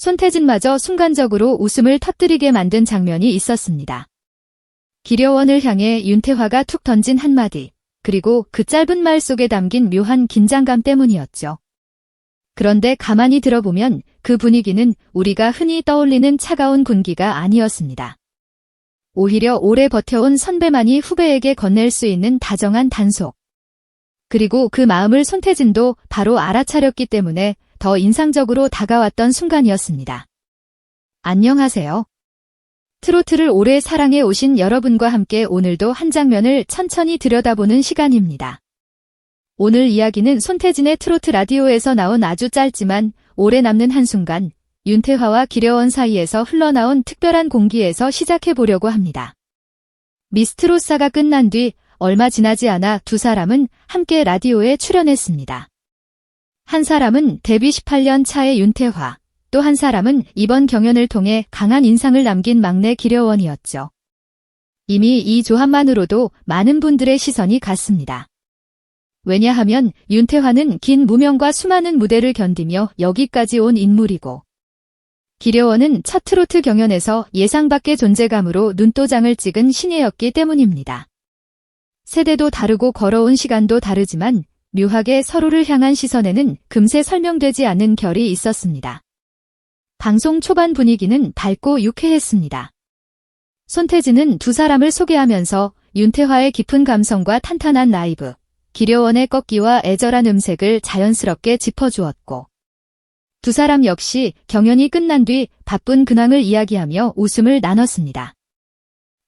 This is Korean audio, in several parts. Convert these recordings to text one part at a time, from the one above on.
손태진마저 순간적으로 웃음을 터뜨리게 만든 장면이 있었습니다. 기려원을 향해 윤태화가 툭 던진 한마디, 그리고 그 짧은 말 속에 담긴 묘한 긴장감 때문이었죠. 그런데 가만히 들어보면 그 분위기는 우리가 흔히 떠올리는 차가운 군기가 아니었습니다. 오히려 오래 버텨온 선배만이 후배에게 건넬 수 있는 다정한 단속. 그리고 그 마음을 손태진도 바로 알아차렸기 때문에 더 인상적으로 다가왔던 순간이었습니다. 안녕하세요. 트로트를 오래 사랑해 오신 여러분과 함께 오늘도 한 장면을 천천히 들여다보는 시간입니다. 오늘 이야기는 손태진의 트로트 라디오에서 나온 아주 짧지만 오래 남는 한순간, 윤태화와 기려원 사이에서 흘러나온 특별한 공기에서 시작해보려고 합니다. 미스트롯사가 끝난 뒤 얼마 지나지 않아 두 사람은 함께 라디오에 출연했습니다. 한 사람은 데뷔 18년 차의 윤태화, 또 한 사람은 이번 경연을 통해 강한 인상을 남긴 막내 기려원이었죠. 이미 이 조합만으로도 많은 분들의 시선이 갔습니다. 왜냐하면 윤태화는 긴 무명과 수많은 무대를 견디며 여기까지 온 인물이고, 기려원은 첫 트로트 경연에서 예상 밖의 존재감으로 눈도장을 찍은 신예였기 때문입니다. 세대도 다르고 걸어온 시간도 다르지만 묘하게 서로를 향한 시선에는 금세 설명되지 않는 결이 있었습니다. 방송 초반 분위기는 밝고 유쾌했습니다. 손태진은 두 사람을 소개하면서 윤태화의 깊은 감성과 탄탄한 라이브, 기려원의 꺾기와 애절한 음색을 자연스럽게 짚어주었고, 두 사람 역시 경연이 끝난 뒤 바쁜 근황을 이야기하며 웃음을 나눴습니다.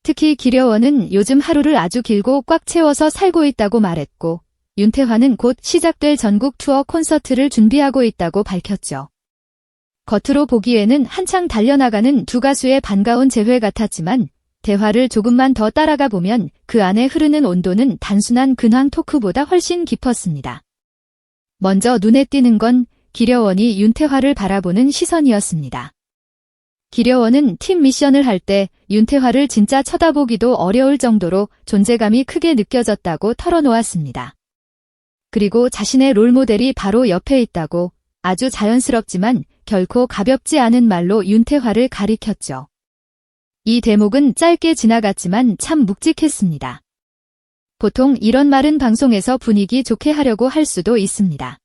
특히 기려원은 요즘 하루를 아주 길고 꽉 채워서 살고 있다고 말했고, 윤태화는 곧 시작될 전국 투어 콘서트를 준비하고 있다고 밝혔죠. 겉으로 보기에는 한창 달려나가는 두 가수의 반가운 재회 같았지만 대화를 조금만 더 따라가 보면 그 안에 흐르는 온도는 단순한 근황 토크보다 훨씬 깊었습니다. 먼저 눈에 띄는 건 기려원이 윤태화를 바라보는 시선이었습니다. 기려원은 팀 미션을 할 때 윤태화를 진짜 쳐다보기도 어려울 정도로 존재감이 크게 느껴졌다고 털어놓았습니다. 그리고 자신의 롤모델이 바로 옆에 있다고 아주 자연스럽지만 결코 가볍지 않은 말로 윤태화를 가리켰죠. 이 대목은 짧게 지나갔지만 참 묵직했습니다. 보통 이런 말은 방송에서 분위기 좋게 하려고 할 수도 있습니다.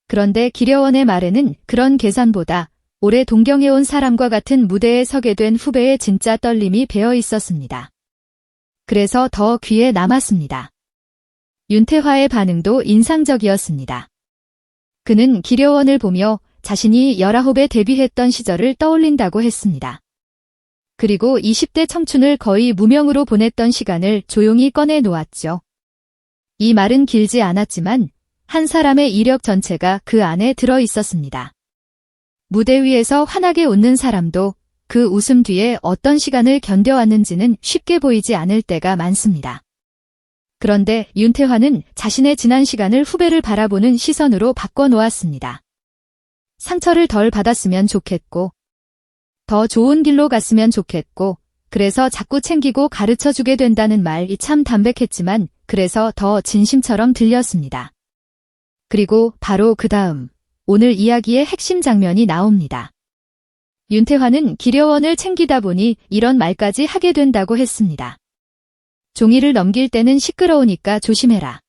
그런데 기려원의 말에는 그런 계산보다 오래 동경해온 사람과 같은 무대에 서게 된 후배의 진짜 떨림이 배어 있었습니다. 그래서 더 귀에 남았습니다. 윤태화의 반응도 인상적이었습니다. 그는 기려원을 보며 자신이 19에 데뷔했던 시절을 떠올린다고 했습니다. 그리고 20대 청춘을 거의 무명으로 보냈던 시간을 조용히 꺼내 놓았죠. 이 말은 길지 않았지만 한 사람의 이력 전체가 그 안에 들어 있었습니다. 무대 위에서 환하게 웃는 사람도 그 웃음 뒤에 어떤 시간을 견뎌왔는지는 쉽게 보이지 않을 때가 많습니다. 그런데 윤태화는 자신의 지난 시간을 후배를 바라보는 시선으로 바꿔놓았습니다. 상처를 덜 받았으면 좋겠고, 더 좋은 길로 갔으면 좋겠고, 그래서 자꾸 챙기고 가르쳐주게 된다는 말이 참 담백했지만 그래서 더 진심처럼 들렸습니다. 그리고 바로 그 다음, 오늘 이야기의 핵심 장면이 나옵니다. 윤태화는 기려원을 챙기다 보니 이런 말까지 하게 된다고 했습니다. 종이를 넘길 때는 시끄러우니까 조심해라.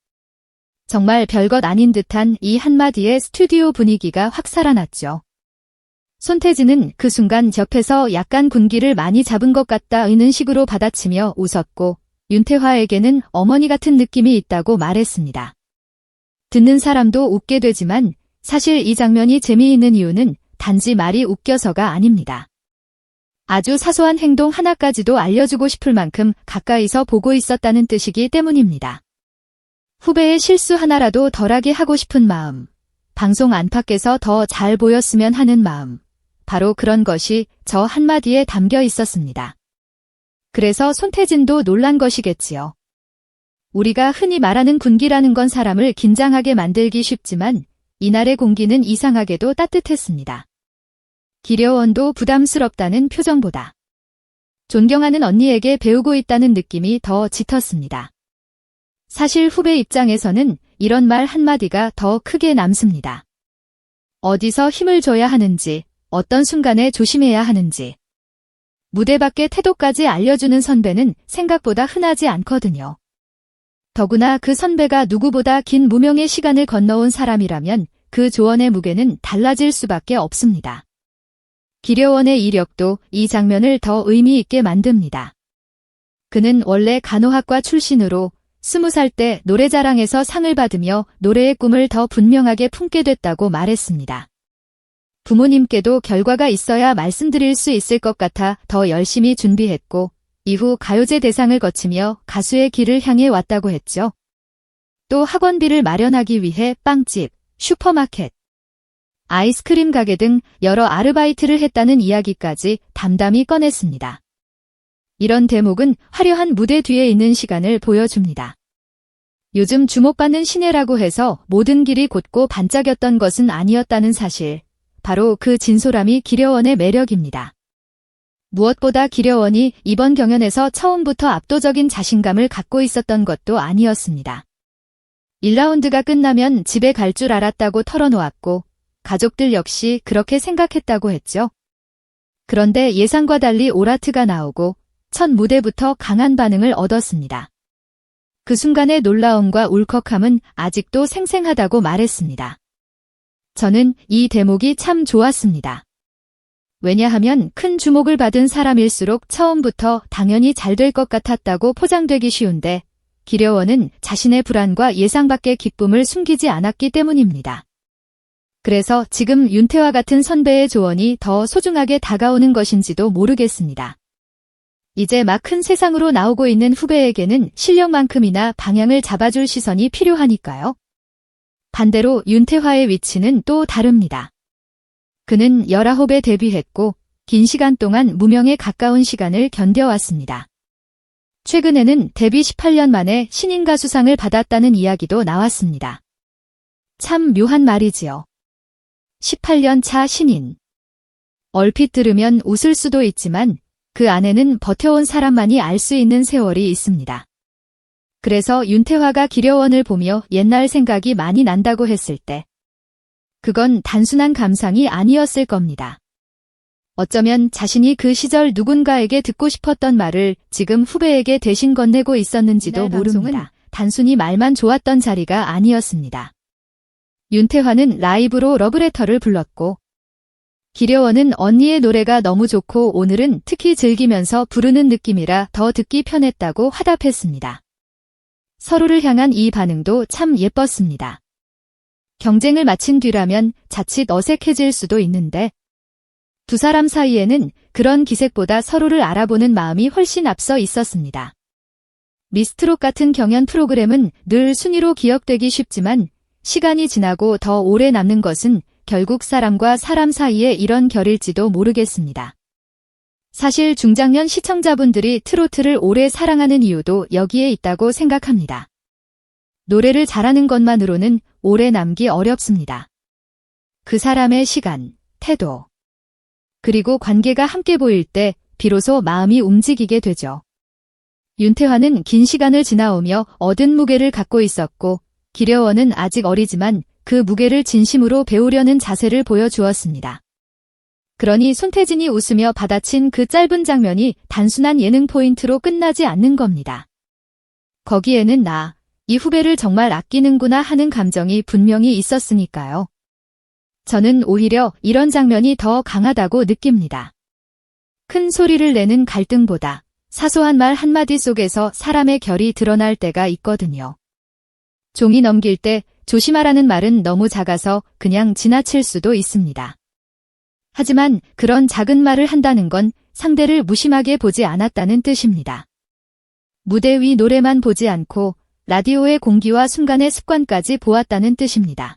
정말 별것 아닌 듯한 이 한마디에 스튜디오 분위기가 확 살아났죠. 손태진은 그 순간 옆에서 약간 군기를 많이 잡은 것 같다는 식으로 받아치며 웃었고 윤태화에게는 어머니 같은 느낌이 있다고 말했습니다. 듣는 사람도 웃게 되지만 사실 이 장면이 재미있는 이유는 단지 말이 웃겨서가 아닙니다. 아주 사소한 행동 하나까지도 알려주고 싶을 만큼 가까이서 보고 있었다는 뜻이기 때문입니다. 후배의 실수 하나라도 덜하게 하고 싶은 마음, 방송 안팎에서 더 잘 보였으면 하는 마음, 바로 그런 것이 저 한마디에 담겨 있었습니다. 그래서 손태진도 놀란 것이겠지요. 우리가 흔히 말하는 군기라는 건 사람을 긴장하게 만들기 쉽지만 이날의 공기는 이상하게도 따뜻했습니다. 기려원도 부담스럽다는 표정보다 존경하는 언니에게 배우고 있다는 느낌이 더 짙었습니다. 사실 후배 입장에서는 이런 말 한마디가 더 크게 남습니다. 어디서 힘을 줘야 하는지, 어떤 순간에 조심해야 하는지. 무대 밖의 태도까지 알려주는 선배는 생각보다 흔하지 않거든요. 더구나 그 선배가 누구보다 긴 무명의 시간을 건너온 사람이라면 그 조언의 무게는 달라질 수밖에 없습니다. 기려원의 이력도 이 장면을 더 의미 있게 만듭니다. 그는 원래 간호학과 출신으로 20살 때 노래자랑에서 상을 받으며 노래의 꿈을 더 분명하게 품게 됐다고 말했습니다. 부모님께도 결과가 있어야 말씀드릴 수 있을 것 같아 더 열심히 준비했고 이후 가요제 대상을 거치며 가수의 길을 향해 왔다고 했죠. 또 학원비를 마련하기 위해 빵집, 슈퍼마켓, 아이스크림 가게 등 여러 아르바이트를 했다는 이야기까지 담담히 꺼냈습니다. 이런 대목은 화려한 무대 뒤에 있는 시간을 보여줍니다. 요즘 주목받는 신예라고 해서 모든 길이 곧고 반짝였던 것은 아니었다는 사실, 바로 그 진솔함이 기려원의 매력입니다. 무엇보다 기려원이 이번 경연에서 처음부터 압도적인 자신감을 갖고 있었던 것도 아니었습니다. 1라운드가 끝나면 집에 갈 줄 알았다고 털어놓았고 가족들 역시 그렇게 생각했다고 했죠. 그런데 예상과 달리 오라트가 나오고 첫 무대부터 강한 반응을 얻었습니다. 그 순간의 놀라움과 울컥함은 아직도 생생하다고 말했습니다. 저는 이 대목이 참 좋았습니다. 왜냐하면 큰 주목을 받은 사람일수록 처음부터 당연히 잘 될 것 같았다고 포장되기 쉬운데 기려원은 자신의 불안과 예상 밖의 기쁨을 숨기지 않았기 때문입니다. 그래서 지금 윤태와 같은 선배의 조언이 더 소중하게 다가오는 것인지도 모르겠습니다. 이제 막 큰 세상으로 나오고 있는 후배에게는 실력만큼이나 방향을 잡아줄 시선이 필요하니까요. 반대로 윤태화의 위치는 또 다릅니다. 그는 19에 데뷔했고 긴 시간 동안 무명에 가까운 시간을 견뎌왔습니다. 최근에는 데뷔 18년 만에 신인 가수상을 받았다는 이야기도 나왔습니다. 참 묘한 말이지요. 18년 차 신인. 얼핏 들으면 웃을 수도 있지만 그 안에는 버텨온 사람만이 알 수 있는 세월이 있습니다. 그래서 윤태화가 기려원을 보며 옛날 생각이 많이 난다고 했을 때 그건 단순한 감상이 아니었을 겁니다. 어쩌면 자신이 그 시절 누군가에게 듣고 싶었던 말을 지금 후배에게 대신 건네고 있었는지도 모릅니다. 단순히 말만 좋았던 자리가 아니었습니다. 윤태화는 라이브로 러브레터를 불렀고 기려원은 언니의 노래가 너무 좋고 오늘은 특히 즐기면서 부르는 느낌이라 더 듣기 편했다고 화답했습니다. 서로를 향한 이 반응도 참 예뻤습니다. 경쟁을 마친 뒤라면 자칫 어색해질 수도 있는데 두 사람 사이에는 그런 기색보다 서로를 알아보는 마음이 훨씬 앞서 있었습니다. 미스트롯 같은 경연 프로그램은 늘 순위로 기억되기 쉽지만 시간이 지나고 더 오래 남는 것은 결국 사람과 사람 사이의 이런 결일지도 모르겠습니다. 사실 중장년 시청자분들이 트로트를 오래 사랑하는 이유도 여기에 있다고 생각합니다. 노래를 잘하는 것만으로는 오래 남기 어렵습니다. 그 사람의 시간, 태도, 그리고 관계가 함께 보일 때 비로소 마음이 움직이게 되죠. 윤태화는 긴 시간을 지나오며 얻은 무게를 갖고 있었고 기려원은 아직 어리지만 그 무게를 진심으로 배우려는 자세를 보여주었습니다. 그러니 손태진이 웃으며 받아친 그 짧은 장면이 단순한 예능 포인트로 끝나지 않는 겁니다. 거기에는 이 후배를 정말 아끼는구나 하는 감정이 분명히 있었으니까요. 저는 오히려 이런 장면이 더 강하다고 느낍니다. 큰 소리를 내는 갈등보다 사소한 말 한마디 속에서 사람의 결이 드러날 때가 있거든요. 종이 넘길 때 조심하라는 말은 너무 작아서 그냥 지나칠 수도 있습니다. 하지만 그런 작은 말을 한다는 건 상대를 무심하게 보지 않았다는 뜻입니다. 무대 위 노래만 보지 않고 라디오의 공기와 순간의 습관까지 보았다는 뜻입니다.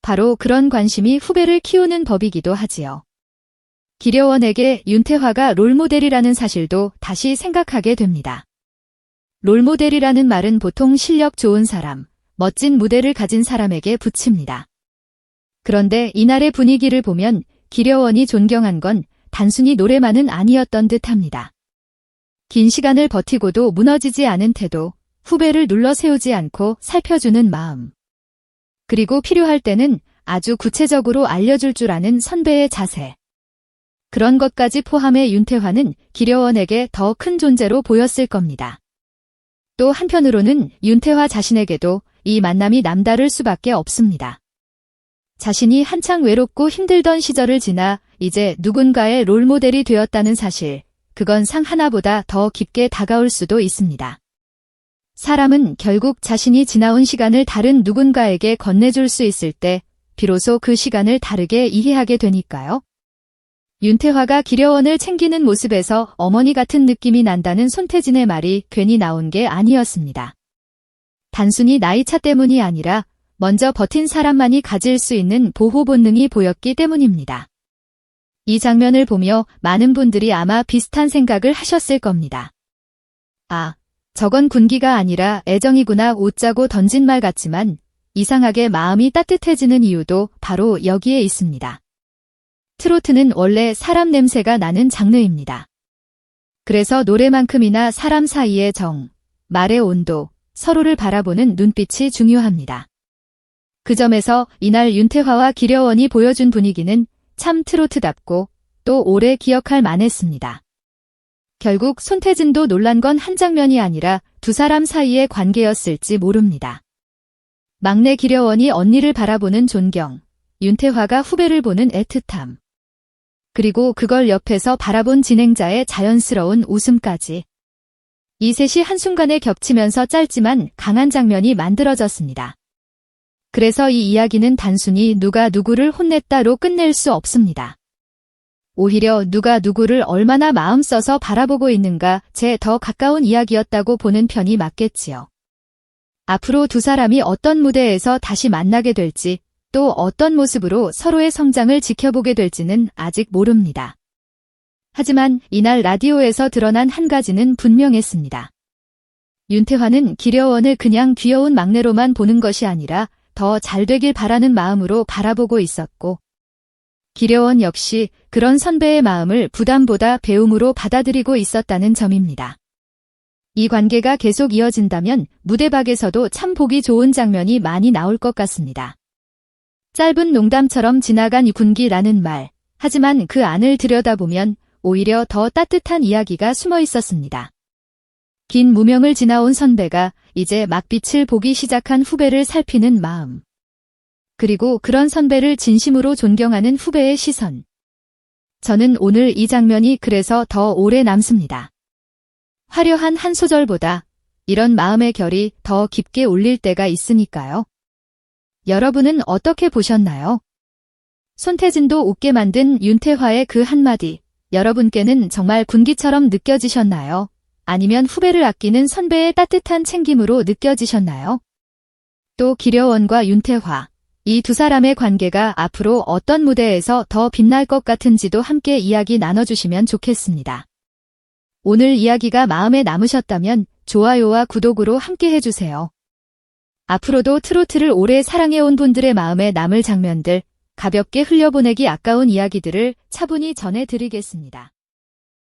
바로 그런 관심이 후배를 키우는 법이기도 하지요. 기려원에게 윤태화가 롤모델이라는 사실도 다시 생각하게 됩니다. 롤모델이라는 말은 보통 실력 좋은 사람, 멋진 무대를 가진 사람에게 붙입니다. 그런데 이날의 분위기를 보면 기려원이 존경한 건 단순히 노래만은 아니었던 듯합니다. 긴 시간을 버티고도 무너지지 않은 태도, 후배를 눌러 세우지 않고 살펴주는 마음. 그리고 필요할 때는 아주 구체적으로 알려줄 줄 아는 선배의 자세. 그런 것까지 포함해 윤태화는 기려원에게 더 큰 존재로 보였을 겁니다. 또 한편으로는 윤태화 자신에게도 이 만남이 남다를 수밖에 없습니다. 자신이 한창 외롭고 힘들던 시절을 지나 이제 누군가의 롤모델이 되었다는 사실, 그건 상 하나보다 더 깊게 다가올 수도 있습니다. 사람은 결국 자신이 지나온 시간을 다른 누군가에게 건네줄 수 있을 때 비로소 그 시간을 다르게 이해하게 되니까요. 윤태화가 기려원을 챙기는 모습에서 어머니 같은 느낌이 난다는 손태진의 말이 괜히 나온 게 아니었습니다. 단순히 나이차 때문이 아니라 먼저 버틴 사람만이 가질 수 있는 보호 본능이 보였기 때문입니다. 이 장면을 보며 많은 분들이 아마 비슷한 생각을 하셨을 겁니다. 아, 저건 군기가 아니라 애정이구나. 웃자고 던진 말 같지만 이상하게 마음이 따뜻해지는 이유도 바로 여기에 있습니다. 트로트는 원래 사람 냄새가 나는 장르입니다. 그래서 노래만큼이나 사람 사이의 정, 말의 온도, 서로를 바라보는 눈빛이 중요합니다. 그 점에서 이날 윤태화와 기려원이 보여준 분위기는 참 트로트답고 또 오래 기억할 만했습니다. 결국 손태진도 놀란 건 한 장면이 아니라 두 사람 사이의 관계였을지 모릅니다. 막내 기려원이 언니를 바라보는 존경, 윤태화가 후배를 보는 애틋함, 그리고 그걸 옆에서 바라본 진행자의 자연스러운 웃음까지. 이 셋이 한순간에 겹치면서 짧지만 강한 장면이 만들어졌습니다. 그래서 이 이야기는 단순히 누가 누구를 혼냈다로 끝낼 수 없습니다. 오히려 누가 누구를 얼마나 마음 써서 바라보고 있는가 제 더 가까운 이야기였다고 보는 편이 맞겠지요. 앞으로 두 사람이 어떤 무대에서 다시 만나게 될지, 또 어떤 모습으로 서로의 성장을 지켜보게 될지는 아직 모릅니다. 하지만 이날 라디오에서 드러난 한 가지는 분명했습니다. 윤태화는 기려원을 그냥 귀여운 막내로만 보는 것이 아니라 더 잘 되길 바라는 마음으로 바라보고 있었고, 기려원 역시 그런 선배의 마음을 부담보다 배움으로 받아들이고 있었다는 점입니다. 이 관계가 계속 이어진다면 무대박에서도 참 보기 좋은 장면이 많이 나올 것 같습니다. 짧은 농담처럼 지나간 군기라는 말, 하지만 그 안을 들여다보면 오히려 더 따뜻한 이야기가 숨어 있었습니다. 긴 무명을 지나온 선배가 이제 막빛을 보기 시작한 후배를 살피는 마음. 그리고 그런 선배를 진심으로 존경하는 후배의 시선. 저는 오늘 이 장면이 그래서 더 오래 남습니다. 화려한 한 소절보다 이런 마음의 결이 더 깊게 울릴 때가 있으니까요. 여러분은 어떻게 보셨나요? 손태진도 웃게 만든 윤태화의 그 한마디, 여러분께는 정말 군기처럼 느껴지셨나요? 아니면 후배를 아끼는 선배의 따뜻한 챙김으로 느껴지셨나요? 또 기려원과 윤태화, 이 두 사람의 관계가 앞으로 어떤 무대에서 더 빛날 것 같은지도 함께 이야기 나눠주시면 좋겠습니다. 오늘 이야기가 마음에 남으셨다면 좋아요와 구독으로 함께 해주세요. 앞으로도 트로트를 오래 사랑해온 분들의 마음에 남을 장면들, 가볍게 흘려보내기 아까운 이야기들을 차분히 전해드리겠습니다.